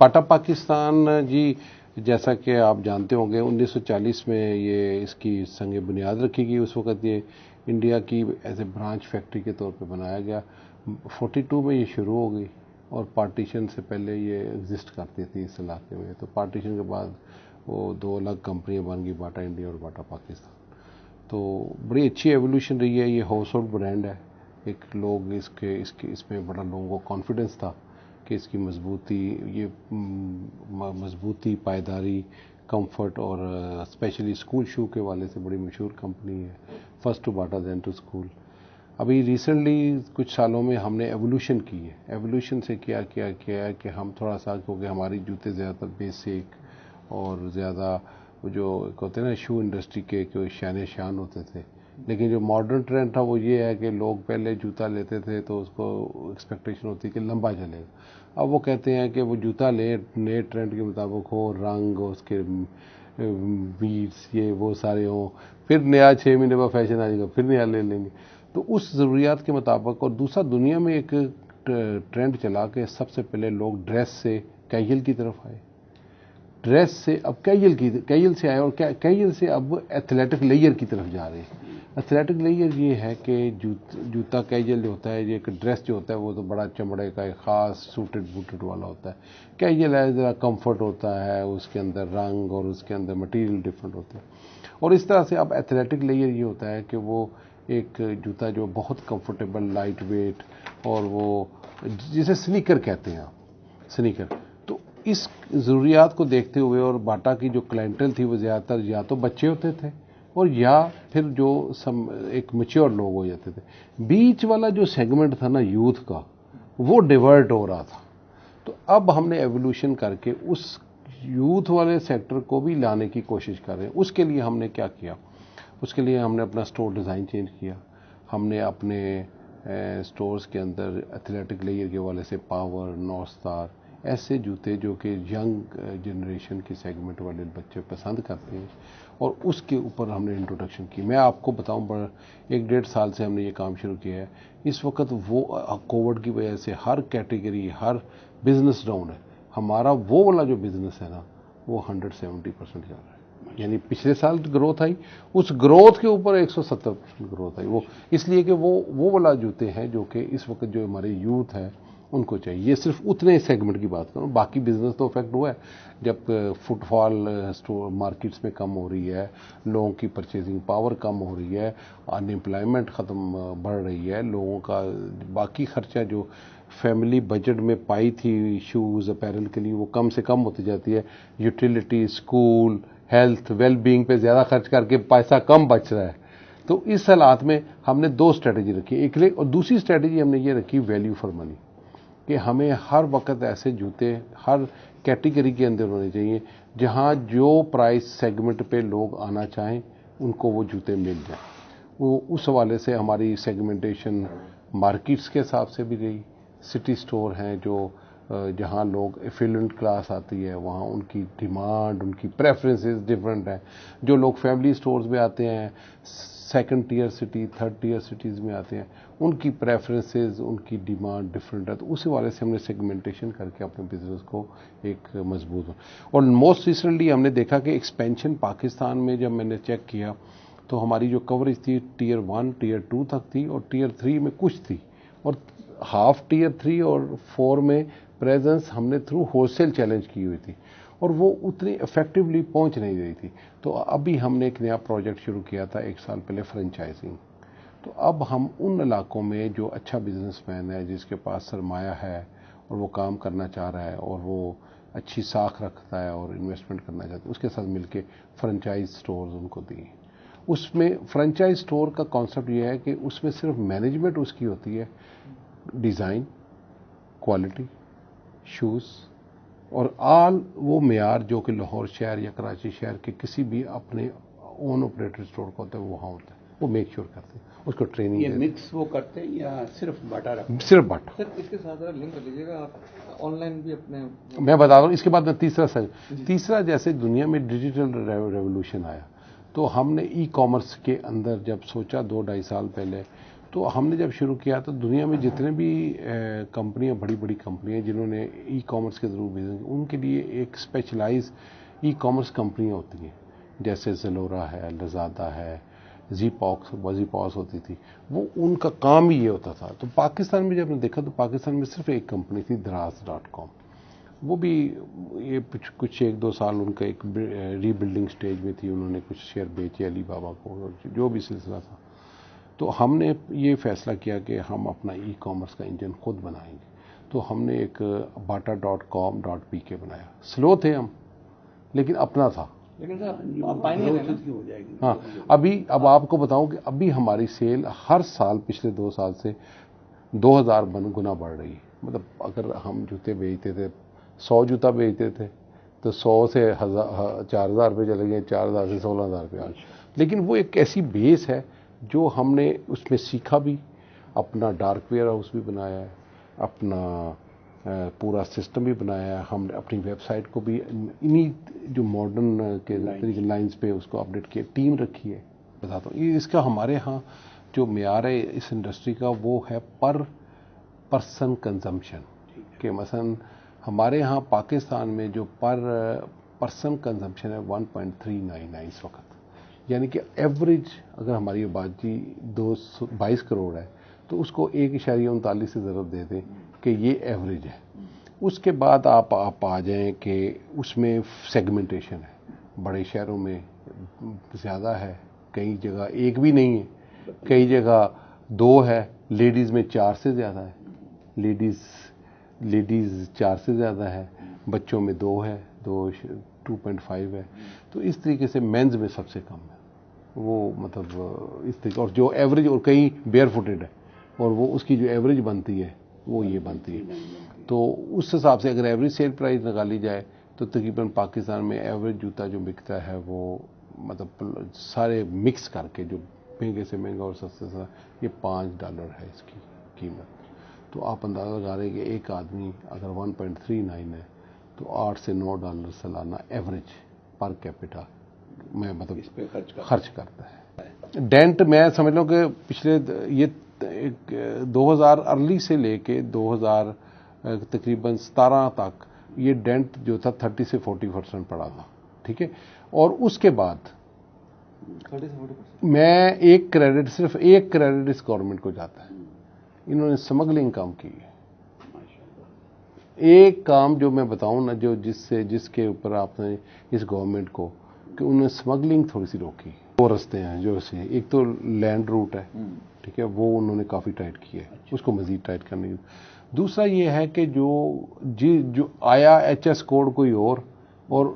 बाटा पाकिस्तान जी, जैसा कि आप जानते होंगे 1940 में ये इसकी संग बुनियाद रखी गई। उस वक्त ये इंडिया की एज ए ब्रांच फैक्ट्री के तौर पे बनाया गया। 42 में ये शुरू हो गई और पार्टीशन से पहले ये एग्जिस्ट करती थी इस इलाके में। तो पार्टीशन के बाद वो दो अलग कंपनियां बन गई, बाटा इंडिया और बाटा पाकिस्तान। तो बड़ी अच्छी एवोल्यूशन रही है। ये हाउस होल्ड ब्रांड है। एक लोग इसमें बड़ा लोगों को कॉन्फिडेंस था कि इसकी मजबूती, पायदारी, कंफर्ट और स्पेशली स्कूल शू के वाले से बड़ी मशहूर कंपनी है। First to Bata then to school. अभी रिसेंटली कुछ सालों में हमने एवोल्यूशन की है। एवोल्यूशन से क्या है कि हम थोड़ा सा, क्योंकि हमारी जूते ज़्यादातर बेसिक और ज़्यादा जो होते हैं ना शू इंडस्ट्री के कोई शान होते थे, लेकिन जो मॉडर्न ट्रेंड था वो ये है कि लोग पहले जूता लेते थे तो उसको एक्सपेक्टेशन होती कि लंबा चलेगा। अब वो कहते हैं कि वो जूता नए ट्रेंड के मुताबिक हो, रंग उसके बीट्स ये वो सारे हों, फिर नया 6 महीने बाद फैशन आ जाएगा, फिर नया ले लेंगे। तो उस ज़रूरियात के मुताबिक। और दूसरा, दुनिया में एक ट्रेंड चला कि सबसे पहले लोग ड्रेस से कैजुअल की तरफ आए, ड्रेस से अब कैजुअल से आए और कैजुअल से अब एथलेटिक लेयर की तरफ जा रहे हैं। एथलेटिक लेयर ये है कि जूता कैजुअल जो होता है, ये एक ड्रेस जो होता है वो तो बड़ा चमड़े का एक ख़ास सूटेड बूटेड वाला होता है। कैजुअल है, ज़रा कंफर्ट होता है, उसके अंदर रंग और उसके अंदर मटेरियल डिफरेंट होते हैं। और इस तरह से अब एथलेटिक लेयर ये होता है कि वो एक जूता जो बहुत कंफर्टेबल, लाइट वेट, और वो जिसे स्नीकर कहते हैं आप, स्नीकर। तो इस ज़रूरियात को देखते हुए और बाटा की जो क्लाइंटल थी वो ज़्यादातर या तो बच्चे होते थे और या फिर जो एक मैच्योर लोग हो जाते थे। बीच वाला जो सेगमेंट था ना यूथ का, वो डिवर्ट हो रहा था। तो अब हमने एवोल्यूशन करके उस यूथ वाले सेक्टर को भी लाने की कोशिश कर रहे हैं। उसके लिए हमने क्या किया, उसके लिए हमने अपना स्टोर डिज़ाइन चेंज किया। हमने अपने स्टोर्स के अंदर एथलेटिक लेयर के वाले से पावर, नॉर्थ स्टार, ऐसे जूते जो कि यंग जनरेशन के सेगमेंट वाले बच्चे पसंद करते हैं, और उसके ऊपर हमने इंट्रोडक्शन की। मैं आपको बताऊं, 1-1.5 साल से हमने ये काम शुरू किया है। इस वक्त वो कोविड की वजह से हर कैटेगरी, हर बिजनेस डाउन है। हमारा वो वाला जो बिजनेस है ना, वो 170% जा रहा है। यानी पिछले साल ग्रोथ आई, उस ग्रोथ के ऊपर 170% ग्रोथ आई। वो इसलिए कि वो वाला जूते हैं जो कि इस वक्त जो हमारे यूथ है उनको चाहिए। ये सिर्फ उतने सेगमेंट की बात करूं, बाकी बिजनेस तो इफेक्ट हुआ है। जब फुटफॉल स्टोर मार्केट्स में कम हो रही है, लोगों की परचेजिंग पावर कम हो रही है, अनएम्प्लॉयमेंट बढ़ रही है, लोगों का बाकी खर्चा जो फैमिली बजट में पाई थी शूज़ अपैरल के लिए, वो कम से कम होती जाती है। यूटिलिटी, स्कूल, हेल्थ, वेलबींग पे ज़्यादा खर्च करके पैसा कम बच रहा है। तो इस हालात में हमने 2 स्ट्रेटजी रखी, एक और दूसरी स्ट्रेटजी हमने ये रखी वैल्यू फॉर मनी, कि हमें हर वक्त ऐसे जूते हर कैटेगरी के अंदर होने चाहिए जहां जो प्राइस सेगमेंट पे लोग आना चाहें उनको वो जूते मिल जाए। वो उस हवाले से हमारी सेगमेंटेशन मार्केट्स के हिसाब से भी रही। सिटी स्टोर हैं जो जहां लोग एफिलेंट क्लास आती है, वहां उनकी डिमांड, उनकी प्रेफरेंसेस डिफरेंट हैं। जो लोग फैमिली स्टोर्स में आते हैं, 2nd tier city, 3rd tier cities में आते हैं, उनकी प्रेफरेंसेस, उनकी डिमांड डिफरेंट है। तो उसी वाले से हमने सेगमेंटेशन करके अपने बिजनेस को एक मजबूत। और मोस्ट रिसेंटली हमने देखा कि एक्सपेंशन पाकिस्तान में जब मैंने चेक किया तो हमारी जो कवरेज थी टियर 1, टियर 2 तक थी, और टियर 3 में कुछ थी, और हाफ टियर 3 और 4 में प्रेजेंस हमने थ्रू होलसेल चैलेंज की हुई थी, और वो उतनी इफेक्टिवली पहुंच नहीं रही थी। तो अभी हमने एक नया प्रोजेक्ट शुरू किया था 1 साल पहले, फ्रेंचाइजिंग। तो अब हम उन इलाकों में जो अच्छा बिजनेसमैन है, जिसके पास सरमाया है और वो काम करना चाह रहा है और वो अच्छी साख रखता है और इन्वेस्टमेंट करना चाहता है, उसके साथ मिलके फ्रेंचाइज स्टोर्स उनको दिए। उसमें फ्रेंचाइज स्टोर का कॉन्सेप्ट ये है कि उसमें सिर्फ मैनेजमेंट उसकी होती है, डिज़ाइन, क्वालिटी, शूज़ और आल वो मेयार जो कि लाहौर शहर या कराची शहर के किसी भी अपने ओन ऑपरेटेड स्टोर का होता है वो वहाँ होता है, वो मेक श्योर करते हैं, उसको ट्रेनिंग। ये मिक्स वो करते हैं या सिर्फ बाटा रखते हैं? सिर्फ बाटा। सर इसके साथ लिंक कर लीजिएगा आप, ऑनलाइन भी अपने। मैं बता रहा हूँ। इसके बाद में तीसरा जैसे दुनिया में डिजिटल रेवोल्यूशन आया, तो हमने ई कॉमर्स के अंदर जब सोचा 2-2.5 साल पहले, तो हमने जब शुरू किया तो दुनिया में जितने भी कंपनियां, बड़ी बड़ी कंपनियां जिन्होंने ई कॉमर्स के थ्रू बिजनेस, उनके लिए एक स्पेशलाइज ई कॉमर्स कंपनियां होती हैं, जैसे ज़लोरा है, लज़ादा है, ज़ीपॉक्स होती थी। वो उनका काम ही ये होता था। तो पाकिस्तान में जब हमने देखा तो पाकिस्तान में सिर्फ एक कंपनी थी, Draaz.com। वो भी ये कुछ 1-2 साल उनका एक रीबिल्डिंग स्टेज में थी, उन्होंने कुछ शेयर बेचे अली बाबा को, जो भी सिलसिला था। तो हमने ये फैसला किया कि हम अपना ई कॉमर्स का इंजन खुद बनाएंगे। तो हमने एक bata.com.pk बनाया। स्लो थे हम, लेकिन अपना था। लेकिन सर आप पाएंगे हो जाएगी। हाँ, अब आपको बताऊं कि अभी हमारी सेल हर साल पिछले 2 साल से 2000 गुना बढ़ रही है। मतलब अगर हम जूते बेचते थे, 100 जूता बेचते थे, तो 100 से 4000 रुपये चले गए, 4000 से 16000 रुपये आज। लेकिन वो एक ऐसी बेस है जो हमने उसमें सीखा भी, अपना डार्क वेयर हाउस भी बनाया है, अपना पूरा सिस्टम भी बनाया है। हमने अपनी वेबसाइट को भी इन्हीं जो मॉडर्न के तरीके लाइंस पे उसको अपडेट किया, टीम रखी है। बताता हूँ, ये इसका हमारे यहाँ जो मेयार है इस इंडस्ट्री का, वो है पर पर्सन कंजम्पशन के। मसलन हमारे यहाँ पाकिस्तान में जो पर पर्सन कंजम्पशन है 1.399 इस वक्त, यानी कि एवरेज अगर हमारी आबादी 22 करोड़ है तो उसको 1.39 से ज़रूर दे दें कि ये एवरेज है। उसके बाद आप आ जाएं कि उसमें सेगमेंटेशन है। बड़े शहरों में ज़्यादा है, कई जगह एक भी नहीं है, कई जगह 2 है, लेडीज़ में 4 से ज़्यादा है, लेडीज़ 4 से ज़्यादा है, बच्चों में 2 है, 2.5 है। तो इस तरीके से मेंस में सबसे कम है वो, मतलब इस तरीके। और जो एवरेज, और कहीं बेयर फुटेड है, और वो उसकी जो एवरेज बनती है वो ये बनती है। तो उस हिसाब से अगर एवरेज सेल प्राइस निकाली जाए तो तकरीबन पाकिस्तान में एवरेज जूता जो बिकता है वो, मतलब सारे मिक्स करके, जो महंगे से महंगा और सस्ते से, ये $5 है इसकी कीमत। तो आप अंदाज़ा लगा रहे हैं कि एक आदमी अगर 1.39 है तो $8 से $9 सालाना एवरेज पर कैपिटा में मतलब इस पे खर्च करता है। डेंट मैं समझ लो कि पिछले ये 2000 अर्ली से लेके 2000 तकरीबन 17 तक ये डेंट जो था 30 से 40% पड़ा था, ठीक है। और उसके बाद 30 से 40%। मैं एक क्रेडिट, सिर्फ एक क्रेडिट इस गवर्नमेंट को जाता है। इन्होंने स्मगलिंग काम की है। एक काम जो मैं बताऊं ना, जो जिसके ऊपर आपने इस गवर्नमेंट को, कि उन्होंने स्मगलिंग थोड़ी सी रोकी। 2 रास्ते हैं जो से, एक तो लैंड रूट है, ठीक है, वो उन्होंने काफ़ी टाइट किया है, उसको मजीद टाइट करने की। दूसरा ये है कि जो आया HS कोड कोई और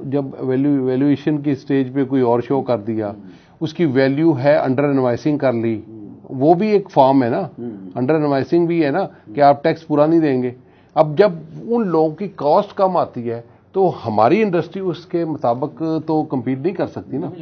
जब वैल्यूएशन की स्टेज पे कोई और शो कर दिया, उसकी वैल्यू है अंडर इनवाइसिंग कर ली, वो भी एक फॉर्म है ना, अंडर इनवाइसिंग भी है ना, कि आप टैक्स पूरा नहीं देंगे। अब जब उन लोगों की कॉस्ट कम आती है तो हमारी इंडस्ट्री उसके मुताबिक तो कम्पीट नहीं कर सकती ना,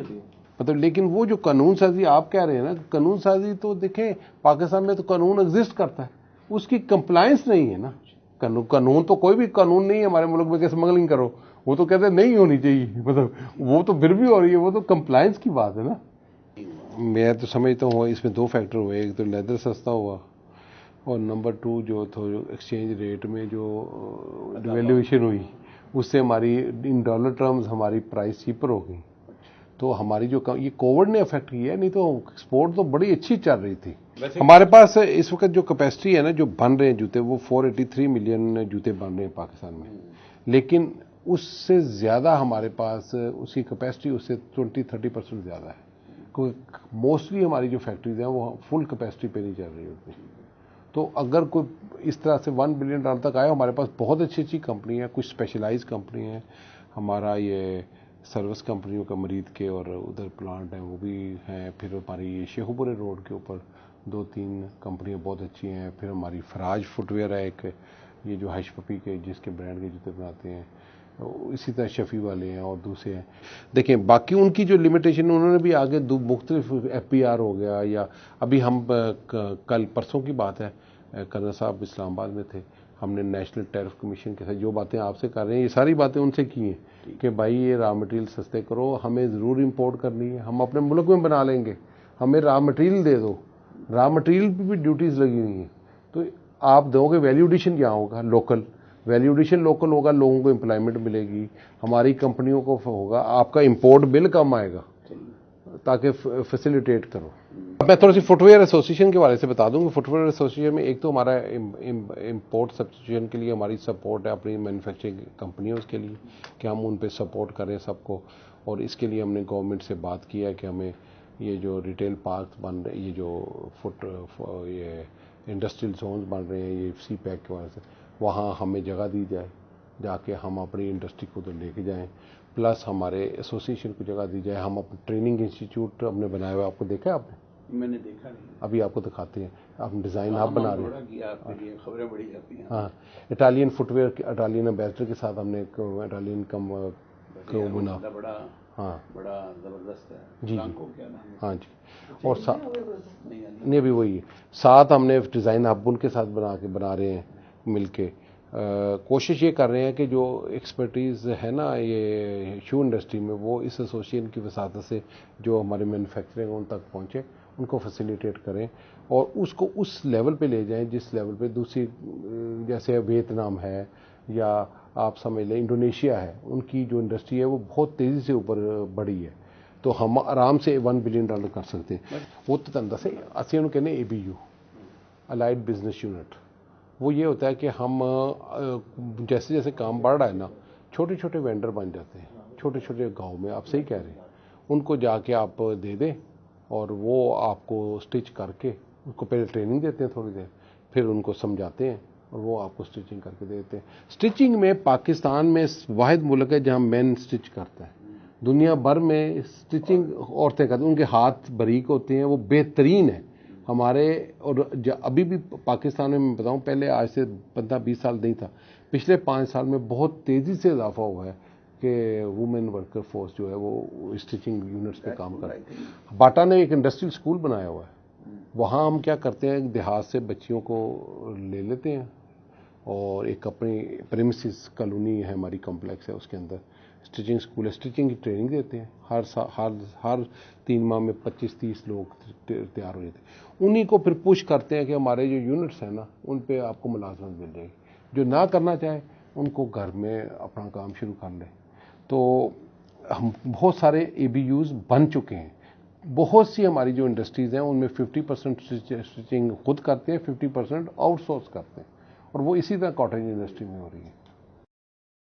मतलब। लेकिन वो जो कानून साजी आप कह रहे हैं ना, कानून साजी तो देखें पाकिस्तान में तो कानून एग्जिस्ट करता है, उसकी कंप्लायंस नहीं है ना। कानून तो कोई भी कानून नहीं है हमारे मुल्क में कि स्मगलिंग करो, वो तो कहते हैं नहीं होनी चाहिए, मतलब वो तो फिर भी हो रही है, वो तो कंप्लायंस की बात है ना। मैं तो समझता हूँ इसमें 2 फैक्टर हुए, एक तो लेदर सस्ता हुआ, और नंबर 2 जो एक्सचेंज रेट में जो वैल्यूएशन हुई, उससे हमारी इन डॉलर टर्म्स हमारी प्राइस चीपर हो गई। तो हमारी जो ये कोविड ने अफेक्ट किया है, नहीं तो एक्सपोर्ट तो बड़ी अच्छी चल रही थी। हमारे पास इस वक्त जो कैपेसिटी है ना, जो बन रहे हैं जूते, वो 483 मिलियन जूते बन रहे हैं पाकिस्तान में, लेकिन उससे ज़्यादा हमारे पास उसकी कैपेसिटी उससे 20-30% ज़्यादा है, क्योंकि मोस्टली हमारी जो फैक्ट्रीज हैं वो फुल कैपेसिटी पे नहीं चल रही होती। तो अगर कोई इस तरह से $1 बिलियन तक आया, हमारे पास बहुत अच्छी अच्छी कंपनी है, कुछ स्पेशलाइज कंपनी है। हमारा ये सर्विस कंपनियों का मरीद के और उधर प्लांट है, वो भी हैं। फिर हमारी ये शेखुपुरे रोड के ऊपर 2-3 कंपनियां बहुत अच्छी हैं। फिर हमारी फराज फुटवेयर है एक, ये जो हश पपी के जिसके ब्रांड के जूते बनाते हैं, इसी तरह शफ़ी वाले हैं और दूसरे हैं। देखें बाकी उनकी जो लिमिटेशन, उन्होंने भी आगे मुख्तलिफ FPR हो गया, या अभी हम कल परसों की बात है, कर्नल साहब इस्लामाबाद में थे, हमने नेशनल टैरिफ कमीशन के साथ जो बातें आपसे कर रहे हैं, ये सारी बातें उनसे की हैं कि भाई ये रॉ मटेरियल सस्ते करो, हमें ज़रूर इंपोर्ट करनी है, हम अपने मुल्क में बना लेंगे, हमें रॉ मटेरियल दे दो, रॉ मटेरियल पे भी ड्यूटीज लगी हुई हैं। तो आप दोगे, वैल्यू एडिशन क्या होगा? लोकल। वैल्यू एडिशन लोकल होगा, लोगों को एम्प्लॉयमेंट मिलेगी, हमारी कंपनियों को होगा, आपका इंपोर्ट बिल कम आएगा, ताकि फैसिलिटेट करो। अब मैं थोड़ी सी फुटवेयर एसोसिएशन के बारे से बता दूं। फुटवेयर एसोसिएशन में एक तो हमारा इंपोर्ट सब्सिट्यूशन के लिए हमारी सपोर्ट है अपनी मैन्युफैक्चरिंग कंपनियों के लिए, कि हम उन पे सपोर्ट करें सबको। और इसके लिए हमने गवर्नमेंट से बात किया कि हमें ये जो रिटेल पार्क बन रहे, ये जो ये इंडस्ट्रियल जोन्स बन रहे हैं, ये सी पैक की वजह से, वहाँ हमें जगह दी जाए, जाके हम अपनी इंडस्ट्री को तो लेके जाएं, प्लस हमारे एसोसिएशन को जगह दी जाए। हम अपने ट्रेनिंग इंस्टीट्यूट हमने बनाया हुआ, आपको देखा है आपने? मैंने देखा नहीं। अभी आपको दिखाते हैं, हम डिज़ाइन आप बना रहे हैं। खबरें बड़ी जाती हैं। हाँ, इटालियन फुटवेयर के इटालियन एम्बेसडर के साथ हमने एक इटालियन कम को बना। बड़ा, हाँ, बड़ा जबरदस्त है जी जी। क्या नाम है? हाँ जी। और नहीं अभी वही है, साथ हमने डिज़ाइन हब उनके साथ बना रहे हैं मिलके। कोशिश ये कर रहे हैं कि जो एक्सपर्टीज़ है ना ये शू इंडस्ट्री में, वो इस एसोसिएशन की वसात से जो हमारे मैन्युफैक्चरिंग उन तक पहुँचे, उनको फैसिलिटेट करें और उसको उस लेवल पे ले जाएं जिस लेवल पे दूसरी, जैसे वियतनाम है या आप समझ लें इंडोनेशिया है, उनकी जो इंडस्ट्री है वो बहुत तेज़ी से ऊपर बढ़ी है। तो हम आराम से $1 बिलियन कर सकते हैं। वो तो धंधा से असं कहने ABU, अलाइड बिजनेस यूनिट। वो ये होता है कि हम जैसे जैसे काम बढ़ रहा है ना, छोटे छोटे वेंडर बन जाते हैं, छोटे छोटे गांव में। आप सही कह रहे हैं, उनको जाके आप दे दें और वो आपको स्टिच करके, उनको पहले ट्रेनिंग देते हैं थोड़ी देर, फिर उनको समझाते हैं और वो आपको स्टिचिंग करके देते हैं। स्टिचिंग में पाकिस्तान में वाहिद मुल्क है जहाँ मैन स्टिच करता है। दुनिया भर में स्टिचिंग औरतें करती हैं, उनके हाथ बारीक होते हैं, वो बेहतरीन है हमारे। और अभी भी पाकिस्तान में मैं बताऊं, पहले आज से 15-20 साल नहीं था, पिछले 5 साल में बहुत तेज़ी से इजाफा हुआ है कि वुमेन वर्कर फोर्स जो है वो स्टिचिंग यूनिट्स पे काम कर रही है। बाटा ने एक इंडस्ट्रियल स्कूल बनाया हुआ है, वहाँ हम क्या करते हैं, देहात से बच्चियों को ले लेते हैं और एक अपनी प्रेमिसेस कॉलोनी है हमारी, कॉम्प्लेक्स है, उसके अंदर स्टिचिंग स्कूल है, स्टिचिंग की ट्रेनिंग देते हैं। हर 3 माह में 25-30 लोग तैयार हो जाते हैं। उन्हीं को फिर पुश करते हैं कि हमारे जो यूनिट्स हैं ना, उन पे आपको मुलाजमत मिल जाएगी। जो ना करना चाहे उनको घर में अपना काम शुरू कर लें। तो हम बहुत सारे ABUs बन चुके हैं। बहुत सी हमारी जो इंडस्ट्रीज़ हैं उनमें 50% स्टिचिंग खुद करते हैं, 50% आउटसोर्स करते हैं, और वो इसी तरह कॉटेज इंडस्ट्री में हो रही है।